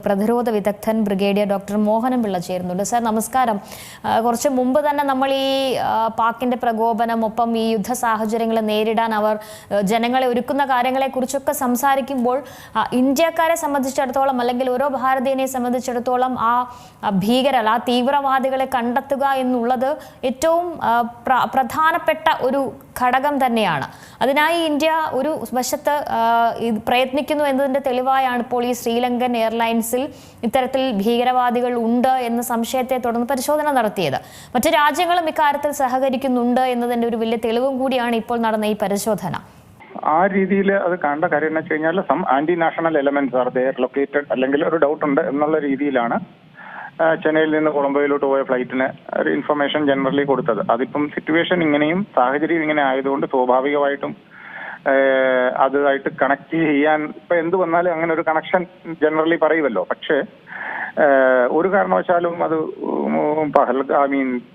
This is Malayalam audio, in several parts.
പ്രതിരോധ വിദഗ്ധൻ ബ്രിഗേഡിയർ ഡോക്ടർ മോഹനം പിള്ള ചേരുന്നുണ്ട്. സർ നമസ്കാരം. കുറച്ച് മുമ്പ് തന്നെ നമ്മൾ ഈ പാക്കിന്റെ പ്രകോപനം ഒപ്പം ഈ യുദ്ധ സാഹചര്യങ്ങൾ നേരിടാൻ അവർ ജനങ്ങളെ ഒരുക്കുന്ന കാര്യങ്ങളെക്കുറിച്ചൊക്കെ സംസാരിക്കുമ്പോൾ ഇന്ത്യക്കാരെ സംബന്ധിച്ചിടത്തോളം അല്ലെങ്കിൽ ഓരോ ഭാരതീയനെ സംബന്ധിച്ചിടത്തോളം ആ ഭീകരർ ആ തീവ്രവാദികളെ കണ്ടെത്തുക എന്നുള്ളത് ഏറ്റവും പ്രധാനപ്പെട്ട ഒരു ഘടകം തന്നെയാണ്. അതിനായി ഇന്ത്യ ഒരു വശത്ത് പ്രയത്നിക്കുന്നു എന്നതിന്റെ തെളിവായാണ് ഇപ്പോൾ ഈ ശ്രീലങ്കൻ എയർലൈൻസിൽ ഇത്തരത്തിൽ ഭീകരവാദികൾ ഉണ്ട് എന്ന സംശയത്തെ തുടർന്ന് പരിശോധന നടത്തിയത്. മറ്റു രാജ്യങ്ങളും ഇക്കാര്യത്തിൽ സഹകരിക്കുന്നുണ്ട് എന്നതിന്റെ ഒരു വലിയ തെളിവും കൂടിയാണ് ഇപ്പോൾ നടന്ന ഈ പരിശോധന. ആ രീതിയിൽ അത് കാണേണ്ട കാര്യം എന്ന് വെച്ച് കഴിഞ്ഞാൽ some anti national elements are there located അല്ലെങ്കിൽ ഒരു ഡൗട്ട് ഉണ്ട് എന്നുള്ള രീതിയിലാണ് ചെന്നൈയിൽ നിന്ന് കൊളംബോയിലോട്ട് പോയ ഫ്ലൈറ്റിന് ഒരു ഇൻഫർമേഷൻ ജനറലി കൊടുത്തത്. അതിപ്പം സിറ്റുവേഷൻ ഇങ്ങനെയും സാഹചര്യം ഇങ്ങനെ ആയതുകൊണ്ട് സ്വാഭാവികമായിട്ടും അതുമായിട്ട് കണക്ട് ചെയ്യാൻ ഇപ്പൊ എന്ത് വന്നാലും അങ്ങനെ ഒരു കണക്ഷൻ ജനറലി പറയുമല്ലോ. പക്ഷേ ഒരു കാരണവശാലും അത്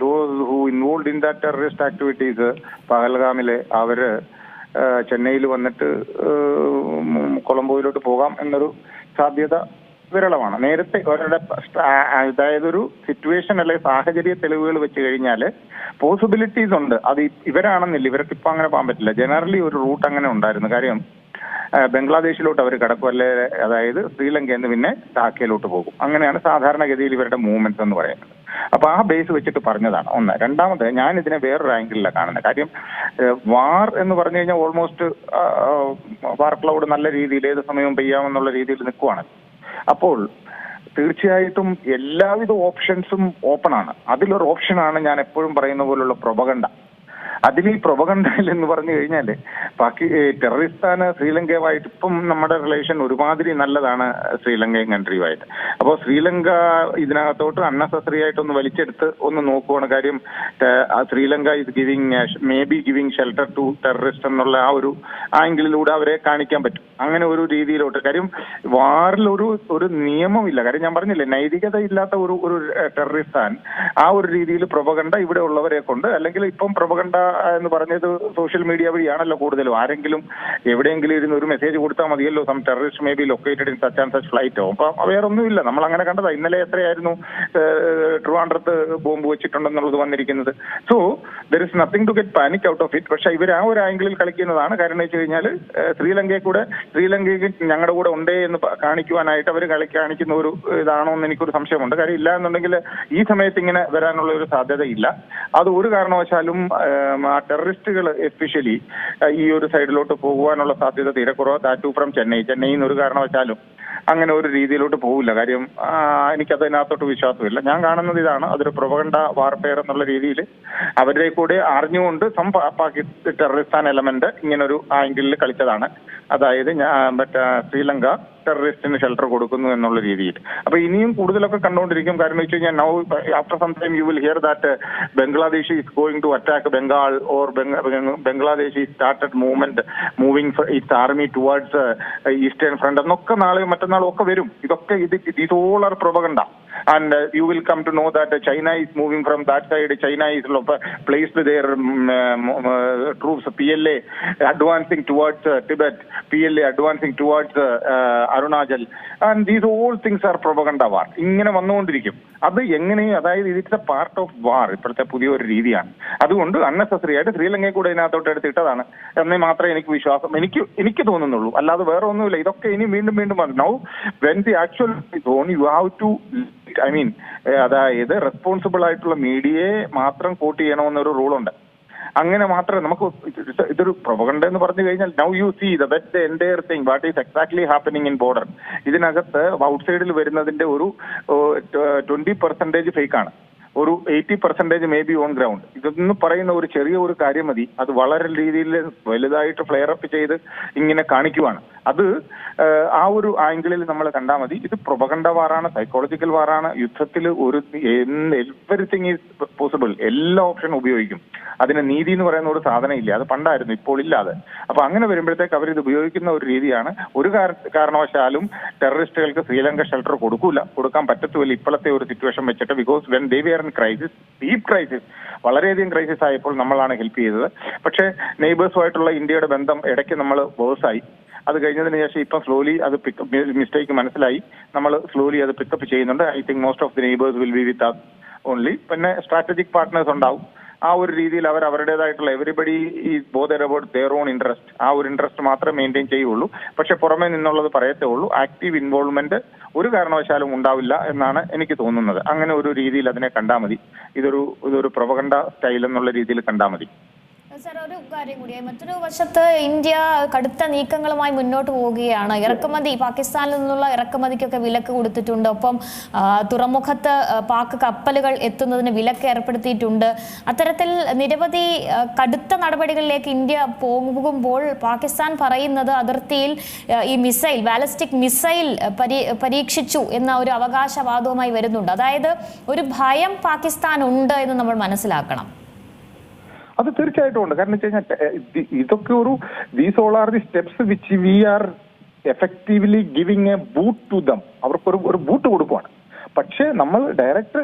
those who involve in that terrorist activities പഹൽഗാമില് അവര് ചെന്നൈയിൽ വന്നിട്ട് കൊളംബോയിലോട്ട് പോകാം എന്നൊരു സാധ്യത വിരളമാണ്. നേരത്തെ അവരുടെ അതായത് ഒരു സിറ്റുവേഷൻ അല്ലെങ്കിൽ സാഹചര്യ തെളിവുകൾ വെച്ച് കഴിഞ്ഞാൽ പോസിബിലിറ്റീസ് ഉണ്ട്. അത് ഇവരാണെന്നില്ല, ഇവർക്ക് ഇപ്പൊ അങ്ങനെ പോകാൻ പറ്റില്ല. ജനറലി ഒരു റൂട്ട് അങ്ങനെ ഉണ്ടായിരുന്നു. കാര്യം ബംഗ്ലാദേശിലോട്ട് അവർ കിടക്കും, അല്ലെ അതായത് ശ്രീലങ്കയിൽ നിന്ന് പിന്നെ ധാക്കയിലോട്ട് പോകും. അങ്ങനെയാണ് സാധാരണഗതിയിൽ ഇവരുടെ മൂവ്മെന്റ്സ് എന്ന് പറയുന്നത്. അപ്പൊ ആ ബേസ് വെച്ചിട്ട് പറഞ്ഞതാണ് ഒന്ന്. രണ്ടാമത് ഞാൻ ഇതിനെ വേറൊരു ആംഗിളിലാണ് കാണുന്നത്. കാര്യം വാർ എന്ന് പറഞ്ഞു കഴിഞ്ഞാൽ ഓൾമോസ്റ്റ് വാർ ക്ലൗഡ് നല്ല രീതിയിൽ ഏത് സമയവും പെയ്യാമെന്നുള്ള രീതിയിൽ നിൽക്കുവാണ്. അപ്പോൾ തീർച്ചയായിട്ടും എല്ലാവിധ ഓപ്ഷൻസും ഓപ്പൺ ആണ്. അതിലൊരു ഓപ്ഷനാണ് ഞാൻ എപ്പോഴും പറയുന്ന പോലുള്ള പ്രൊപഗണ്ട. അതിൽ ഈ പ്രൊപഗണ്ടയിൽ എന്ന് പറഞ്ഞു കഴിഞ്ഞാൽ ടെററിസ്ഥാന് ശ്രീലങ്കയുമായിട്ട് ഇപ്പം നമ്മുടെ റിലേഷൻ ഒരുമാതിരി നല്ലതാണ് ശ്രീലങ്കയും കൺട്രിയുമായിട്ട്. അപ്പോൾ ശ്രീലങ്ക ഇതിനകത്തോട്ട് അൺനെസസറി ആയിട്ടൊന്ന് വലിച്ചെടുത്ത് ഒന്ന് നോക്കുവാണ്. കാര്യം Sri Lanka is giving shelter to terrorist എന്നുള്ള ആ ഒരു ആംഗിളിലൂടെ അവരെ കാണിക്കാൻ പറ്റും. അങ്ങനെ ഒരു രീതിയിലോട്ട്. കാര്യം വാറിൽ ഒരു നിയമമില്ല. കാര്യം ഞാൻ പറഞ്ഞില്ലേ, നൈതികത ഇല്ലാത്ത ഒരു ടെററിസ്ഥാൻ ആ ഒരു രീതിയിൽ പ്രൊപഗണ്ട ഇവിടെ ഉള്ളവരെ കൊണ്ട്, അല്ലെങ്കിൽ ഇപ്പം പ്രൊപഗണ്ട എന്ന് പറഞ്ഞത് സോഷ്യൽ മീഡിയ വഴിയാണല്ലോ കൂടുതലും. ആരെങ്കിലും എവിടെയെങ്കിലും ഇരുന്ന് ഒരു മെസ്സേജ് കൊടുത്താൽ മതിയല്ലോ, some terrorist may be located in such and such ഫ്ലൈറ്റോ. അപ്പൊ വേറൊന്നുമില്ല, നമ്മൾ അങ്ങനെ കണ്ടതാ. ഇന്നലെ എത്രയായിരുന്നു ട്രിവാൻഡ്രത്ത് ബോംബ് വെച്ചിട്ടുണ്ടെന്നുള്ളത് വന്നിരിക്കുന്നത്. So there is nothing to get panic out of it. പക്ഷെ ഇവർ ആ ഒരു ആംഗിളിൽ കളിക്കുന്നതാണ്. കാരണം എന്ന് വെച്ച് കഴിഞ്ഞാൽ ശ്രീലങ്കയ്ക്ക് ഞങ്ങളുടെ കൂടെ ഉണ്ടേ എന്ന് കാണിക്കുവാനായിട്ട് അവർ കാണിക്കുന്ന ഒരു ഇതാണോ എന്ന് എനിക്കൊരു സംശയമുണ്ട്. കാര്യം ഇല്ല എന്നുണ്ടെങ്കിൽ ഈ സമയത്ത് ഇങ്ങനെ വരാനുള്ള ഒരു സാധ്യതയില്ല. അത് ഒരു കാരണവശാലും ആ ടെററിസ്റ്റുകൾ എസ്പെഷ്യലി ഈ ഒരു സൈഡിലോട്ട് പോകുവാനുള്ള സാധ്യത തീരെ കുറവ്. ദാറ്റ് ഫ്രം ചെന്നൈയിൽ ഒരു കാരണവശാലും അങ്ങനെ ഒരു രീതിയിലോട്ട് പോകില്ല. കാര്യം എനിക്കതിനകത്തോട്ട് വിശ്വാസമില്ല. ഞാൻ കാണുന്നത് ഇതാണ്, അതൊരു പ്രൊപഗണ്ട വാർഫെയർ എന്നുള്ള രീതിയിൽ അവരുടെ കൂടെ അറിഞ്ഞുകൊണ്ട് ടെററിസ്ഥാൻ എലമെന്റ് ഇങ്ങനൊരു ആംഗിളിൽ കളിച്ചതാണ്. അതായത് ശ്രീലങ്ക ടെററിസ്റ്റിന് ഷെൽട്ടർ കൊടുക്കുന്നു എന്നുള്ള രീതിയിൽ. അപ്പൊ ഇനിയും കൂടുതലൊക്കെ കണ്ടുകൊണ്ടിരിക്കും. കാരണം വെച്ച് കഴിഞ്ഞാൽ now after some time you will hear that Bangladesh is going to attack Bengal or Bangladesh is started moving its army towards eastern front എന്നൊക്കെ നാളെയും മറ്റന്നാളും ഒക്കെ വരും. ഇതൊക്കെ ഇത് all are propaganda. And you will come to know that China is moving from that side. China is placed their troops, PLA advancing towards Tibet, PLA advancing towards Arunachal. And these all things are propaganda war. ഇങ്ങനെ വന്നുകൊണ്ടിരിക്കും. അത് എങ്ങനെ, അതായത് ഇറ്റ്സ് എ പാർട്ട് ഓഫ് വാർ. ഇപ്പോഴത്തെ പുതിയൊരു രീതിയാണ്. അതുകൊണ്ട് അൺനെസസറി ആയിട്ട് ശ്രീലങ്കയെ കൂടെ ഇതിനകത്തോട്ട് എടുത്തിട്ടതാണ് എന്നേ മാത്രമേ എനിക്ക് തോന്നുന്നുള്ളൂ. അല്ലാതെ വേറെ ഒന്നുമില്ല. ഇതൊക്കെ ഇനി വീണ്ടും വന്നു. Now when the actual zone you have to അതായത് റെസ്പോൺസിബിൾ ആയിട്ടുള്ള മീഡിയയെ മാത്രം കോട്ട് ചെയ്യണമെന്നൊരു റൂളുണ്ട്. അങ്ങനെ മാത്രമേ നമുക്ക് ഇതൊരു പ്രൊപഗണ്ട എന്ന് പറഞ്ഞു കഴിഞ്ഞാൽ now you see that entire thing what is exactly happening in border. ഇതിനകത്ത് ഔട്ട്സൈഡിൽ വരുന്നതിന്റെ ഒരു 20% ഫേക്കാണ്, ഒരു 80% മേ ബി ഓൺ ഗ്രൗണ്ട്. ഇതൊന്ന് പറയുന്ന ഒരു ചെറിയ ഒരു കാര്യം മതി, അത് വളരെ രീതിയിൽ വലുതായിട്ട് ഫ്ലെയർ അപ്പ് ചെയ്ത് ഇങ്ങനെ കാണിക്കുവാണ്. അത് ആ ഒരു ആംഗിളിൽ നമ്മൾ കണ്ടാൽ മതി. ഇത് പ്രൊപഗണ്ട വാറാണ്, സൈക്കോളജിക്കൽ വാറാണ്. യുദ്ധത്തിൽ എവരിത്തിങ് ഈസ് പോസിബിൾ. എല്ലാ ഓപ്ഷനും ഉപയോഗിക്കും. അതിന് നീതി എന്ന് പറയുന്ന ഒരു സാധനം ഇല്ല. അത് പണ്ടായിരുന്നു, ഇപ്പോൾ ഇല്ലാതെ. അപ്പൊ അങ്ങനെ വരുമ്പോഴത്തേക്ക് അവരിത് ഉപയോഗിക്കുന്ന ഒരു രീതിയാണ്. ഒരു കാരണവശാലും ടെററിസ്റ്റുകൾക്ക് ശ്രീലങ്ക ഷെൽട്ടർ കൊടുക്കാൻ പറ്റത്തുമില്ല ഇപ്പോഴത്തെ ഒരു സിറ്റുവേഷൻ വെച്ചിട്ട്. Because when they were in crisis, deep crisis, വളരെയധികം ക്രൈസിസ് ആയപ്പോൾ നമ്മളാണ് ഹെൽപ്പ് ചെയ്തത്. പക്ഷേ നെയ്ബേഴ്സുമായിട്ടുള്ള ഇന്ത്യയുടെ ബന്ധം ഇടയ്ക്ക് നമ്മൾ വേഴ്സായി. അത് കഴിഞ്ഞതിന് ശേഷം ഇപ്പം സ്ലോലി അത് മിസ്റ്റേക്ക് മനസ്സിലായി, നമ്മൾ സ്ലോലി അത് പിക്കപ്പ് ചെയ്യുന്നുണ്ട്. I think most of the neighbours will be with only. പിന്നെ സ്ട്രാറ്റജിക് പാർട്ട്നേഴ്സ് ഉണ്ടാവും. ആ ഒരു രീതിയിൽ അവർ അവരുടേതായിട്ടുള്ള everybody is bothered about their own interest, ആ ഒരു ഇൻട്രസ്റ്റ് മാത്രമേ മെയിൻറ്റെയിൻ ചെയ്യുള്ളൂ. പക്ഷെ പുറമേ നിന്നുള്ളത് പറയത്തേ ഉള്ളൂ. ആക്റ്റീവ് ഇൻവോൾവ്മെന്റ് ഒരു കാരണവശാലും ഉണ്ടാവില്ല എന്നാണ് എനിക്ക് തോന്നുന്നത്. അങ്ങനെ ഒരു രീതിയിൽ അതിനെ കണ്ടാൽ മതി. ഇതൊരു പ്രൊപഗണ്ട സ്റ്റൈൽ എന്നുള്ള രീതിയിൽ കണ്ടാൽ മതി. സർ, ഒരു കാര്യം കൂടി, മറ്റൊരു വശത്ത് ഇന്ത്യ കടുത്ത നീക്കങ്ങളുമായി മുന്നോട്ട് പോവുകയാണ്. ഇറക്കുമതി, പാകിസ്ഥാനിൽ നിന്നുള്ള ഇറക്കുമതിക്കൊക്കെ വിലക്ക് കൊടുത്തിട്ടുണ്ട്. ഒപ്പം തുറമുഖത്ത് പാക് കപ്പലുകൾ എത്തുന്നതിന് വിലക്ക് ഏർപ്പെടുത്തിയിട്ടുണ്ട്. അത്തരത്തിൽ നിരവധി കടുത്ത നടപടികളിലേക്ക് ഇന്ത്യ പോകുമ്പോൾ പാകിസ്ഥാൻ പറയുന്നത് അതിർത്തിയിൽ ഈ മിസൈൽ, ബാലിസ്റ്റിക് മിസൈൽ പരീക്ഷിച്ചു എന്ന ഒരു അവകാശവാദവുമായി വരുന്നുണ്ട്. അതായത് ഒരു ഭയം പാകിസ്ഥാൻ ഉണ്ട് എന്ന് നമ്മൾ മനസ്സിലാക്കണം. അത് തീർച്ചയായിട്ടും ഉണ്ട്. കാരണം വെച്ച് കഴിഞ്ഞാൽ ഇതൊക്കെ these all are the steps which we are effectively giving a boot to them. അവർക്കൊരു ബൂട്ട് കൊടുക്കുവാണ്. പക്ഷേ നമ്മൾ ഡയറക്റ്റ്,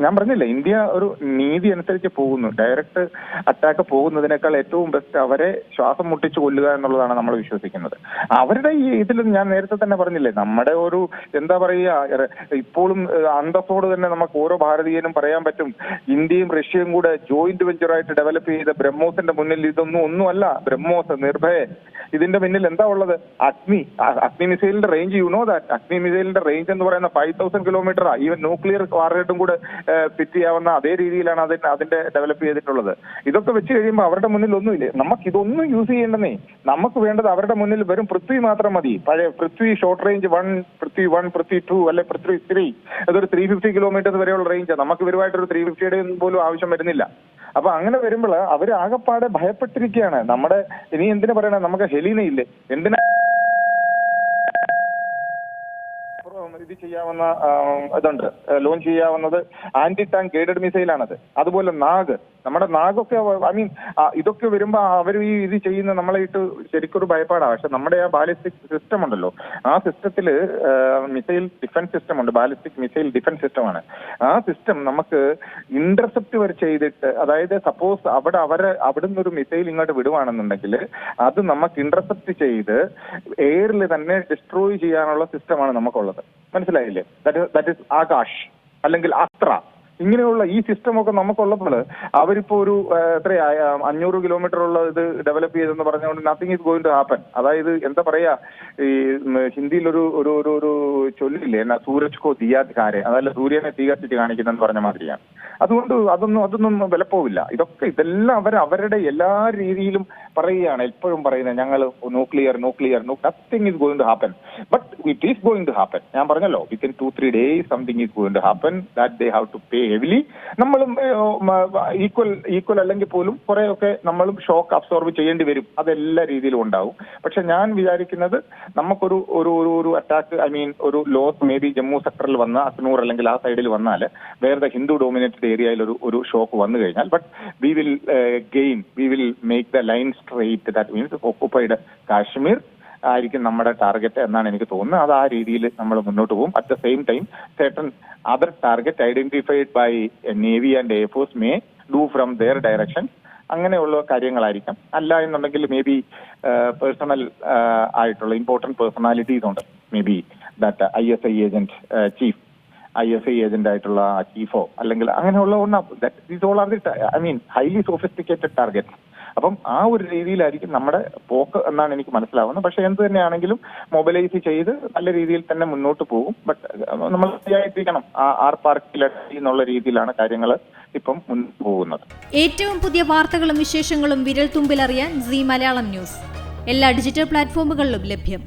ഞാൻ പറഞ്ഞില്ല, ഇന്ത്യ ഒരു നീതി അനുസരിച്ച് പോകുന്നു. ഡയറക്റ്റ് അറ്റാക്ക് പോകുന്നതിനേക്കാൾ ഏറ്റവും ബെസ്റ്റ് അവരെ ശ്വാസം മുട്ടിച്ച് കൊല്ലുക എന്നുള്ളതാണ് നമ്മൾ വിശ്വസിക്കുന്നത്. അവരുടെ ഈ ഇതിൽ ഞാൻ നേരത്തെ തന്നെ പറഞ്ഞില്ലേ, നമ്മുടെ ഒരു എന്താ പറയുക, ഇപ്പോഴും അന്തസ്സോട് തന്നെ നമുക്ക് ഓരോ ഭാരതീയനും പറയാൻ പറ്റും, ഇന്ത്യയും റഷ്യയും കൂടെ ജോയിന്റ് വെഞ്ചറായിട്ട് ഡെവലപ്പ് ചെയ്ത ബ്രഹ്മോസിന്റെ മുന്നിൽ ഒന്നുമല്ല. ബ്രഹ്മോസ്, നിർഭയ, ഇതിന്റെ മുന്നിൽ എന്താ ഉള്ളത്? അഗ്നി മിസൈലിന്റെ റേഞ്ച്, യു നോ ദാറ്റ്. അഗ്നി മിസൈലിന്റെ റേഞ്ച് എന്ന് പറയുന്ന 5000 കിലോമീറ്റർ. ഈവൻ ന്യൂക്ലിയർ വാർഹെഡും കൂടെ ഫിറ്റ് ചെയ്യാവുന്ന അതേ രീതിയിലാണ് അതിന്റെ ഡെവലപ്പ് ചെയ്തിട്ടുള്ളത്. ഇതൊക്കെ വെച്ച് കഴിയുമ്പോൾ അവരുടെ മുന്നിൽ ഒന്നുമില്ലേ. നമുക്ക് ഇതൊന്നും യൂസ് ചെയ്യേണ്ടെന്നേ. നമുക്ക് വേണ്ടത് അവരുടെ മുന്നിൽ വെറും പൃഥ്വി മാത്രം മതി. പഴയ പൃഥ്വി ഷോർട്ട് റേഞ്ച് 1, പൃഥ്വി 1, പൃഥ്വി 2, അല്ലെ പൃഥ്വി 3. അതൊരു 350 കിലോമീറ്റേഴ്സ് വരെയുള്ള റേഞ്ചാണ്. നമുക്ക് ഇവരുമായിട്ടൊരു 350യുടെ പോലും ആവശ്യം വരുന്നില്ല. അപ്പൊ അങ്ങനെ വരുമ്പോൾ അവർ ആകെപ്പാടെ ഭയപ്പെട്ടിരിക്കുകയാണ്. നമ്മുടെ ഇനി എന്തിനാ പറയണേ, നമുക്ക് ഹെലീനയില്ലേ, എന്തിനാ ഇത് ചെയ്യാവുന്ന ഇതുണ്ട്, ലോഞ്ച് ചെയ്യാവുന്നത് ആന്റി ടാങ്ക് ഗൈഡഡ് മിസൈലാണത്. അതുപോലെ നാഗ്, നമ്മുടെ നാഗൊക്കെ, ഐ മീൻ ഇതൊക്കെ വരുമ്പോ അവർ ഇത് ചെയ്യുന്ന നമ്മളെ ഇട്ട് ശരിക്കൊരു ഭയപ്പാടാണ്. പക്ഷെ നമ്മുടെ ആ ബാലിസ്റ്റിക് സിസ്റ്റം ഉണ്ടല്ലോ, ആ സിസ്റ്റത്തില് മിസൈൽ ഡിഫൻസ് സിസ്റ്റം ഉണ്ട്. ബാലിസ്റ്റിക് മിസൈൽ ഡിഫൻസ് സിസ്റ്റമാണ്. ആ സിസ്റ്റം നമുക്ക് ഇന്റർസെപ്റ്റ് വരെ ചെയ്തിട്ട്, അതായത് സപ്പോസ് അവിടുന്ന് ഒരു മിസൈൽ ഇങ്ങോട്ട് വിടുവാണെന്നുണ്ടെങ്കിൽ അത് നമുക്ക് ഇന്റർസെപ്റ്റ് ചെയ്ത് എയറിൽ തന്നെ ഡിസ്ട്രോയ് ചെയ്യാനുള്ള സിസ്റ്റമാണ് നമുക്കുള്ളത്. മനസ്സിലായില്ലേ? ദാറ്റ് ഈസ് ആകാശ് അല്ലെങ്കിൽ അസ്ത്ര. ഇങ്ങനെയുള്ള ഈ സിസ്റ്റം ഒക്കെ നമുക്കുള്ളപ്പോൾ അവരിപ്പോ ഒരു 500 കിലോമീറ്റർ ഉള്ള ഇത് ഡെവലപ്പ് ചെയ്തെന്ന് പറഞ്ഞുകൊണ്ട് nothing is going to happen. അതായത് എന്താ പറയാ, ഈ ഹിന്ദിയിൽ ഒരു ചൊല്ലില്ലേ, എന്നാ സൂരജ് കോ ദിയാ ദിഖാരെ, അതല്ല സൂര്യനെ തീ കത്തിച്ച് കാണിക്കുന്നെന്ന് പറഞ്ഞ മാതിരിയാണ്. അതുകൊണ്ട് അതൊന്നും വിലപ്പോവില്ല. ഇതെല്ലാം അവരുടെ എല്ലാ രീതിയിലും പറയുകയാണ്, എപ്പോഴും പറയുന്നത് ഞങ്ങൾ nuclear nothing is going to happen. But it is going to happen. ഞാൻ പറഞ്ഞല്ലോ, within 2-3 days something is going to happen. That they have to pay heavily. നമ്മളും ഈക്വൽ അല്ലെങ്കിൽ പോലും കുറെയൊക്കെ നമ്മളും ഷോക്ക് അബ്സോർബ് ചെയ്യേണ്ടി വരും. അതെല്ലാ രീതിയിലും ഉണ്ടാവും. പക്ഷെ ഞാൻ വിചാരിക്കുന്നത് നമുക്കൊരു അറ്റാക്ക്, ഐ മീൻ ഒരു ലോസ് മേ ബി ജമ്മു സെക്ടറിൽ വന്ന അക്നൂർ അല്ലെങ്കിൽ ആ സൈഡിൽ വന്നാൽ, വേറെ ഹിന്ദു ഡോമിനേറ്റഡ് ഏരിയയിൽ ഒരു ഷോക്ക് വന്നു കഴിഞ്ഞാൽ, but we will make the line straight. That means occupied Kashmir ആയിരിക്കും നമ്മുടെ ടാർഗറ്റ് എന്നാണ് എനിക്ക് തോന്നുന്നത്. അത് ആ രീതിയിൽ നമ്മൾ മുന്നോട്ട് പോകും. At the same time certain other target identified by Navy and Air Force may do from their direction. അങ്ങനെയുള്ള കാര്യങ്ങളായിരിക്കാം. അല്ല എന്നുണ്ടെങ്കിൽ മേ ബി പേഴ്സണൽ ആയിട്ടുള്ള ഇമ്പോർട്ടന്റ് പേഴ്സണാലിറ്റീസ് ഉണ്ട്. May be that ISI agent chief, ISI agent ആയിട്ടുള്ള ചീഫോ അല്ലെങ്കിൽ അങ്ങനെയുള്ള these all are the I mean highly sophisticated target. അപ്പം ആ ഒരു രീതിയിലായിരിക്കും നമ്മുടെ പോക്ക് എന്നാണ് എനിക്ക് മനസ്സിലാവുന്നത്. പക്ഷെ എന്ത് തന്നെയാണെങ്കിലും മൊബിലൈസ് ചെയ്ത് നല്ല രീതിയിൽ തന്നെ മുന്നോട്ട് പോകും. ബട്ട് നമ്മൾ ശരിയായിട്ടിരിക്കണം. ആർ പാർക്കിൽ എന്നുള്ള രീതിയിലാണ് കാര്യങ്ങൾ ഇപ്പം മുന്നോട്ട് പോകുന്നത്. ഏറ്റവും പുതിയ വാർത്തകളും വിശേഷങ്ങളും വിരൽ തുമ്പിലറിയാൻ സീ മലയാളം ന്യൂസ് എല്ലാ ഡിജിറ്റൽ പ്ലാറ്റ്ഫോമുകളിലും ലഭ്യം.